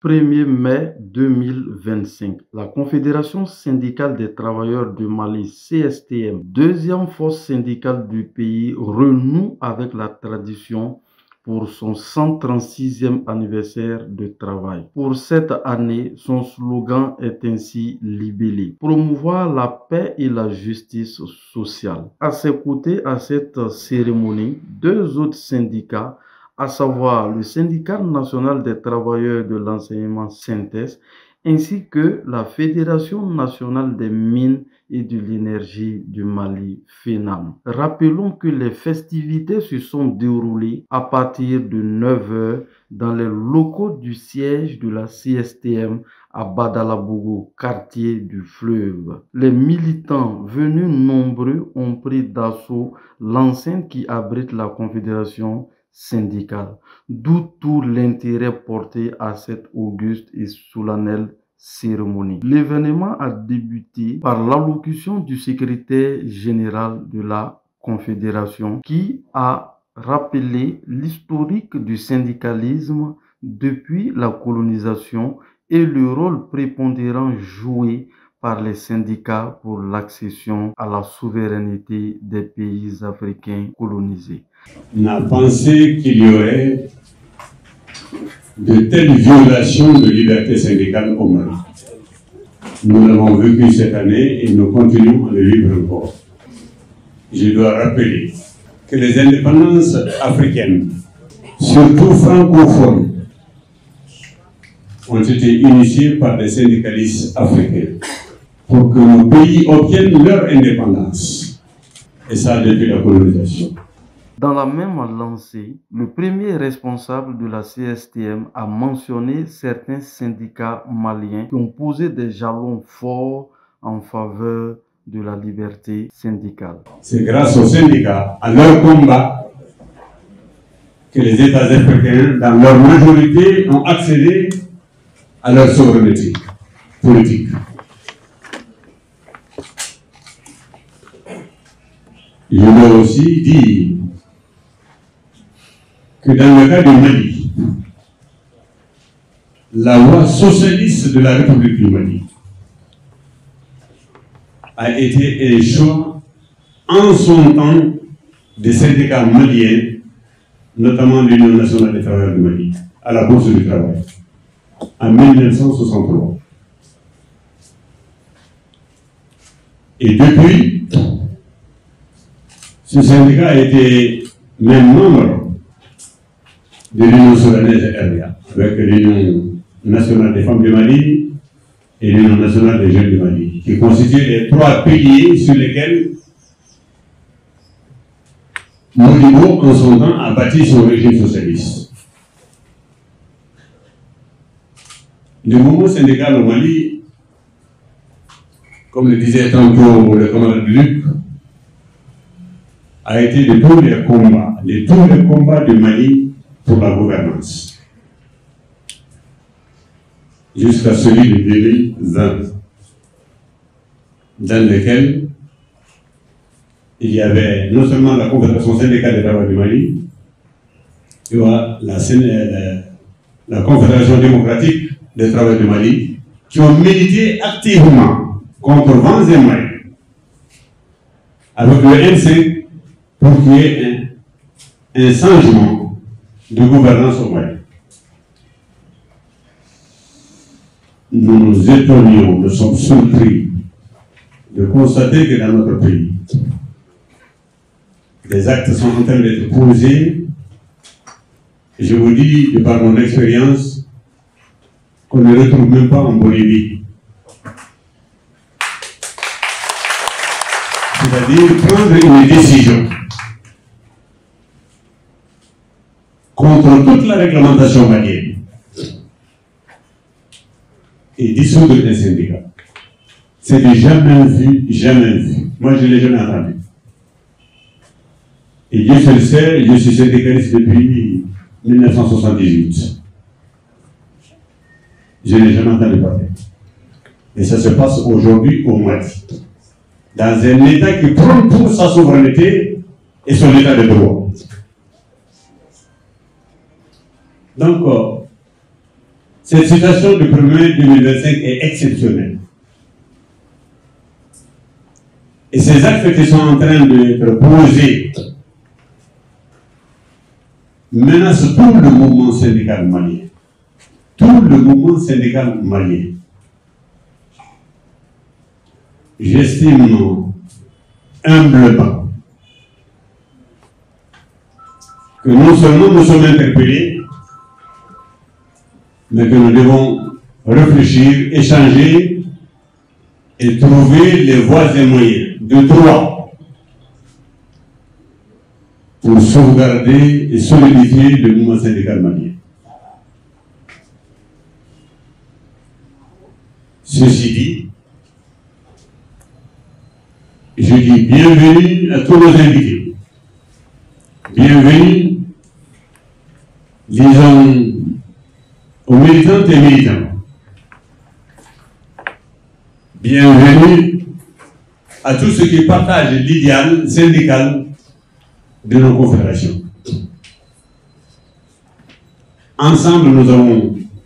1er mai 2025, la Confédération syndicale des travailleurs du Mali, CSTM, deuxième force syndicale du pays, renoue avec la tradition pour son 136e anniversaire de travail. Pour cette année, son slogan est ainsi libellé: promouvoir la paix et la justice sociale. À ses côtés, à cette cérémonie, deux autres syndicats, à savoir le Syndicat national des travailleurs de l'enseignement SYNTES, ainsi que la Fédération nationale des mines et de l'énergie du Mali, FENAM. Rappelons que les festivités se sont déroulées à partir de 9 h dans les locaux du siège de la CSTM à Badalabougou, quartier du fleuve. Les militants venus nombreux ont pris d'assaut l'enceinte qui abrite la Confédération syndicale, d'où tout l'intérêt porté à cette auguste et solennelle cérémonie. L'événement a débuté par l'allocution du secrétaire général de la Confédération qui a rappelé l'historique du syndicalisme depuis la colonisation et le rôle prépondérant joué par les syndicats pour l'accession à la souveraineté des pays africains colonisés. On a pensé qu'il y aurait de telles violations de liberté syndicale au Mali. Nous l'avons vécu cette année et nous continuons à le vivre encore. Je dois rappeler que les indépendances africaines, surtout francophones, ont été initiées par des syndicalistes africains pour que nos pays obtiennent leur indépendance. Et ça depuis la colonisation. Dans la même lancée, le premier responsable de la CSTM a mentionné certains syndicats maliens qui ont posé des jalons forts en faveur de la liberté syndicale. C'est grâce aux syndicats, à leur combat, que les États africains, dans leur majorité, ont accédé à leur souveraineté politique. Je dois aussi dire que dans le cas du Mali, la loi socialiste de la République du Mali a été un choix en son temps des syndicats maliens, notamment l'Union nationale des travailleurs du Mali, à la Bourse du travail, en 1963. Et depuis, ce syndicat a été même membre de l'Union souveraine RDA, avec l'Union nationale des femmes du Mali et l'Union nationale des jeunes du Mali, qui constituent les trois piliers sur lesquels Modibo, en son temps, a bâti son régime socialiste. Le mouvement syndical au Mali, comme le disait tantôt le commandant Luc, a été de tous les combats du Mali pour la gouvernance, jusqu'à celui de 2020, dans lequel il y avait non seulement la Confédération syndicale des travailleurs du Mali, il y a la Confédération démocratique des travailleurs du Mali, qui ont milité activement contre vents et marées, avec le M5, pour qu'il y ait un changement de gouvernance au Mali. Nous nous étonnions, nous sommes surpris de constater que dans notre pays, des actes sont en train d'être posés, et je vous dis, de par mon expérience, qu'on ne retrouve même pas en Bolivie. C'est-à-dire prendre une décision contre toute la réglementation malienne et dissoudre un syndicat. C'est du jamais vu, jamais vu. Moi, je ne l'ai jamais entendu. Et Dieu se le sait, je suis syndicaliste depuis 1978. Je n'ai jamais entendu parler. Et ça se passe aujourd'hui au Mali, dans un État qui prône pour sa souveraineté et son État de droit. Donc, Cette situation du 1er mai 2025 est exceptionnelle. Et ces actes qui sont en train d'être posés menacent tout le mouvement syndical malien. Tout le mouvement syndical malien. J'estime humblement que non seulement nous sommes interpellés, mais que nous devons réfléchir, échanger et trouver les voies et moyens de droit pour sauvegarder et solidifier le mouvement syndical malien. Ceci dit, je dis bienvenue à tous nos invités. Bienvenue, disons, aux militantes et militants. Bienvenue à tous ceux qui partagent l'idéal syndical de nos confédérations. Ensemble,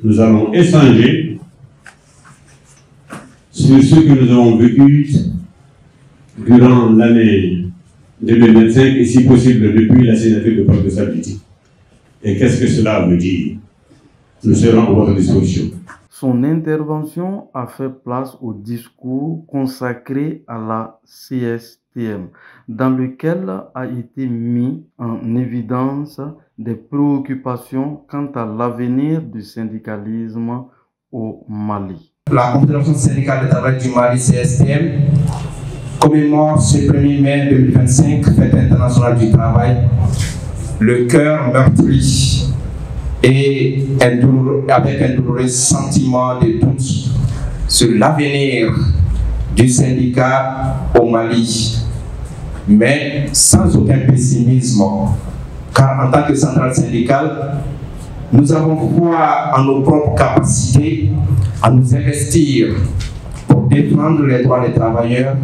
nous allons échanger sur ce que nous avons vécu durant l'année 2025 et si possible depuis la signature de pacte de stabilité. Et qu'est-ce que cela veut dire? Nous serons à votre disposition. Son intervention a fait place au discours consacré à la CSTM, dans lequel a été mis en évidence des préoccupations quant à l'avenir du syndicalisme au Mali. La Confédération syndicale de travail du Mali, CSTM, commémore ce 1er mai 2025, Fête internationale du travail, le cœur meurtri et avec un douloureux sentiment de doute sur l'avenir du syndicat au Mali, mais sans aucun pessimisme, car en tant que centrale syndicale, nous avons foi en nos propres capacités à nous investir pour défendre les droits des travailleurs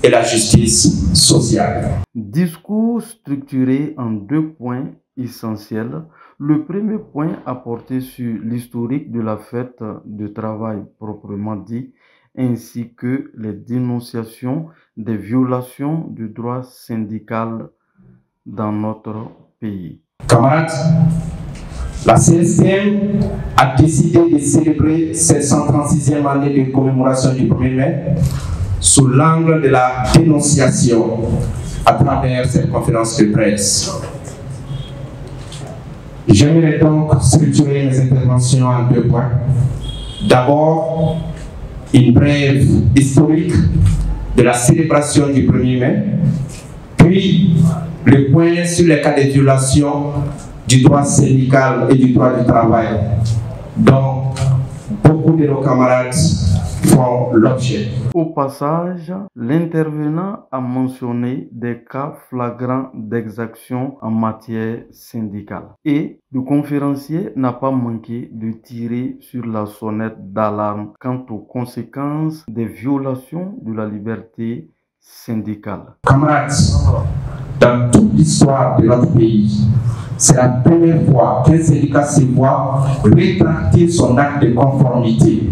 et la justice sociale. Discours structuré en 2 points essentiels. Le premier point a porté sur l'historique de la fête de travail proprement dit, ainsi que les dénonciations des violations du droit syndical dans notre pays. Camarades, la CSTM a décidé de célébrer cette 136e année de commémoration du 1er mai sous l'angle de la dénonciation à travers cette conférence de presse. J'aimerais donc structurer mes interventions en 2 points. D'abord, une brève historique de la célébration du 1er mai, puis le point sur les cas de violation du droit syndical et du droit du travail, dont beaucoup de nos camarades font l'objet. Au passage, l'intervenant a mentionné des cas flagrants d'exaction en matière syndicale. Et le conférencier n'a pas manqué de tirer sur la sonnette d'alarme quant aux conséquences des violations de la liberté syndicale. Camarades, dans toute l'histoire de notre pays, c'est la première fois qu'un syndicat se voit rétracter son acte de conformité.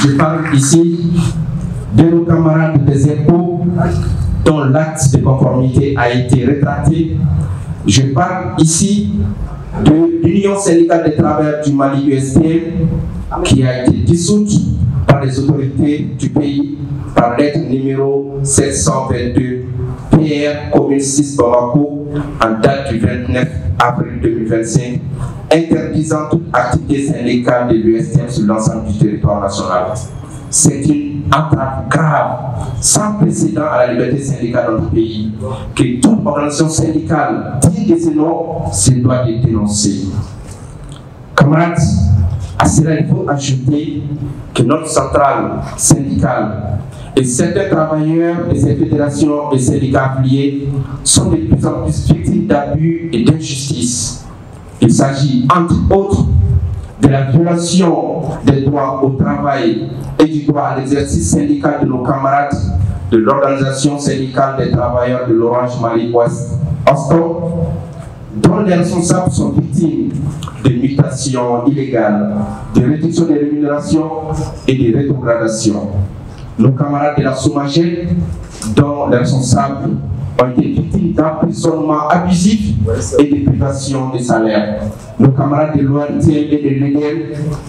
Je parle ici de nos camarades des impôts dont l'acte de conformité a été rétracté. Je parle ici de l'Union syndicale des travailleurs du Mali USTM qui a été dissoute par les autorités du pays par lettre numéro 722 PR commune 6 Bamako en date du 29 avril 2025 interdisant toute activité syndicale de l'USTM sur l'ensemble du territoire national. C'est une entrave grave, sans précédent à la liberté syndicale dans notre pays, que toute organisation syndicale digne de ce nom se doit de dénoncer. Camarades, à cela il faut ajouter que notre centrale syndicale et certains travailleurs de ces fédérations et syndicats affiliés sont de plus en plus victimes d'abus et d'injustice. Il s'agit entre autres de la violation des droits au travail et du droit à l'exercice syndical de nos camarades de l'Organisation syndicale des travailleurs de l'Orange Mali Ouest, OSTO, dont les responsables sont victimes de mutations illégales, de réduction des rémunérations et de rétrogradation. Nos camarades de la Somagel, dont les responsables ont été victimes d'emprisonnement abusif et de privation de salaire. Nos camarades de l'ORTM et de l'EDL,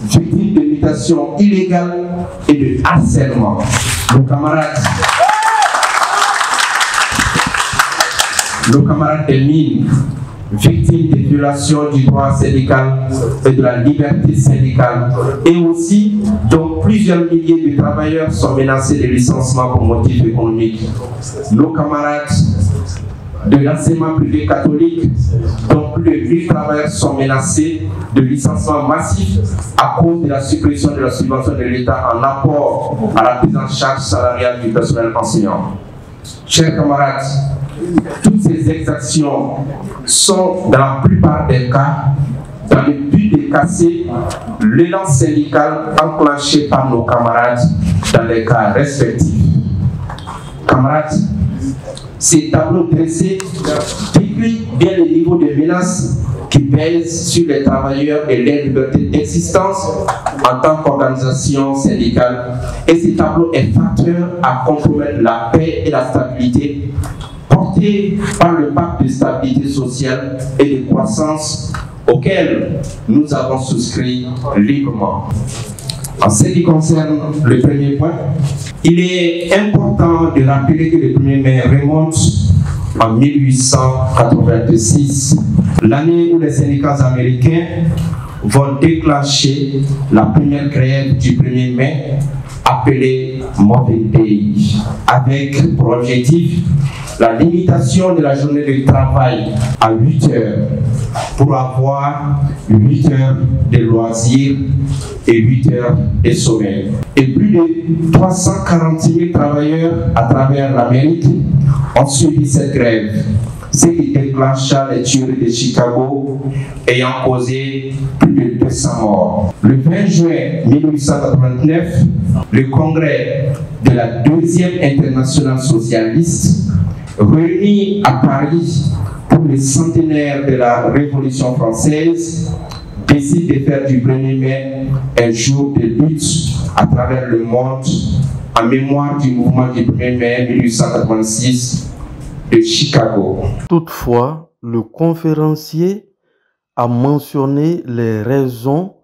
victimes de mutations illégales et de harcèlement. Nos camarades des mines, victimes des violations du droit syndical et de la liberté syndicale, et aussi dont plusieurs milliers de travailleurs sont menacés de licenciement pour motifs économiques. Nos camarades de l'enseignement privé catholique, dont plus de 1000 travailleurs sont menacés de licenciement massif à cause de la suppression de la subvention de l'État en apport à la prise en charge salariale du personnel enseignant. Chers camarades, toutes ces exactions sont, dans la plupart des cas, dans le but de casser l'élan syndical enclenché par nos camarades dans les cas respectifs. Camarades, ces tableaux dressés décrivent bien le niveau de menace qui pèse sur les travailleurs et leur liberté d'existence en tant qu'organisation syndicale. Et ce tableau est facteur à compromettre la paix et la stabilité porté par le pacte de stabilité sociale et de croissance auquel nous avons souscrit librement. En ce qui concerne le premier point, il est important de rappeler que le 1er mai remonte en 1886, l'année où les syndicats américains vont déclencher la première grève du 1er mai, appelée Mobile Day, avec pour objectif la limitation de la journée de travail à 8 heures pour avoir 8 heures de loisirs et 8 heures de sommeil. Et plus de 340 000 travailleurs à travers l'Amérique ont suivi cette grève, ce qui déclencha les tueries de Chicago ayant causé plus de 200 morts. Le 20 juin 1889, le congrès de la Deuxième Internationale Socialiste, réuni à Paris pour le centenaire de la Révolution française, décide de faire du 1er mai un jour de lutte à travers le monde en mémoire du mouvement du 1er mai 1886 de Chicago. Toutefois, le conférencier a mentionné les raisons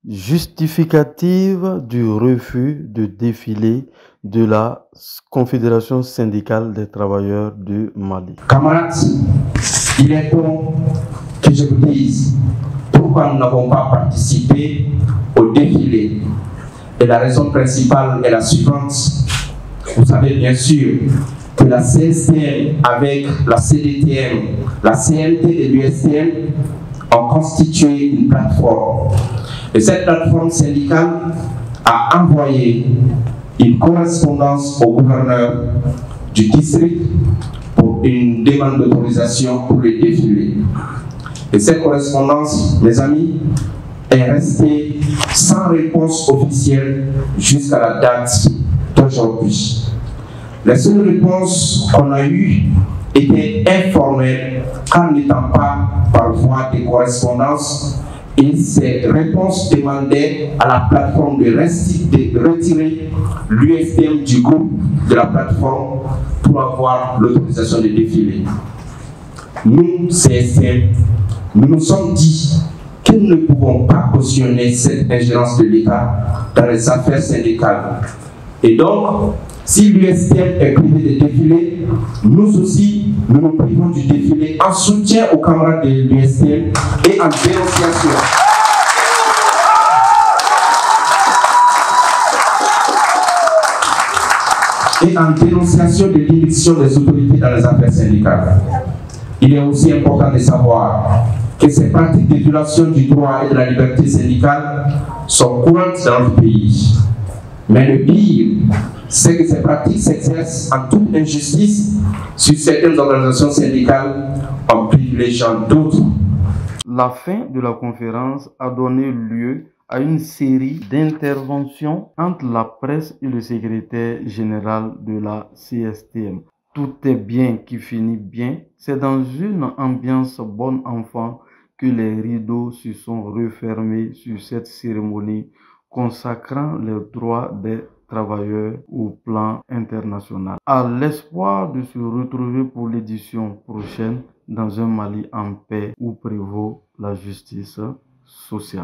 justificatives du refus de défilé de la Confédération syndicale des travailleurs du Mali. Camarades, il est bon que je vous dise pourquoi nous n'avons pas participé au défilé. Et la raison principale est la suivante. Vous savez bien sûr que la CSTM avec la CDTM, la CNT et l'USTM ont constitué une plateforme. Et cette plateforme syndicale a envoyé une correspondance au gouverneur du district pour une demande d'autorisation pour le défilé. Et cette correspondance, mes amis, est restée sans réponse officielle jusqu'à la date d'aujourd'hui. Les seules réponses qu'on a eues étaient informelles, car n'étant pas par voie de correspondance, et ces réponses demandaient à la plateforme de retirer l'USTM du groupe de la plateforme pour avoir l'autorisation de défiler. Nous, CSTM, nous nous sommes dit que nous ne pouvons pas cautionner cette ingérence de l'État dans les affaires syndicales. Et donc, si l'USTM est privé de défiler, nous aussi, nous nous privons du défilé en soutien aux camarades de l'USTM et en dénonciation. Et en dénonciation de l'élection des autorités dans les affaires syndicales. Il est aussi important de savoir que ces pratiques de violation du droit et de la liberté syndicale sont courantes dans le pays. Mais le pire, c'est que ces pratiques s'exercent en toute injustice sur certaines organisations syndicales en privilégiant d'autres. La fin de la conférence a donné lieu à une série d'interventions entre la presse et le secrétaire général de la CSTM. Tout est bien qui finit bien. C'est dans une ambiance bon enfant que les rideaux se sont refermés sur cette cérémonie consacrant les droits des travailleurs au plan international. À l'espoir de se retrouver pour l'édition prochaine dans un Mali en paix où prévaut la justice sociale.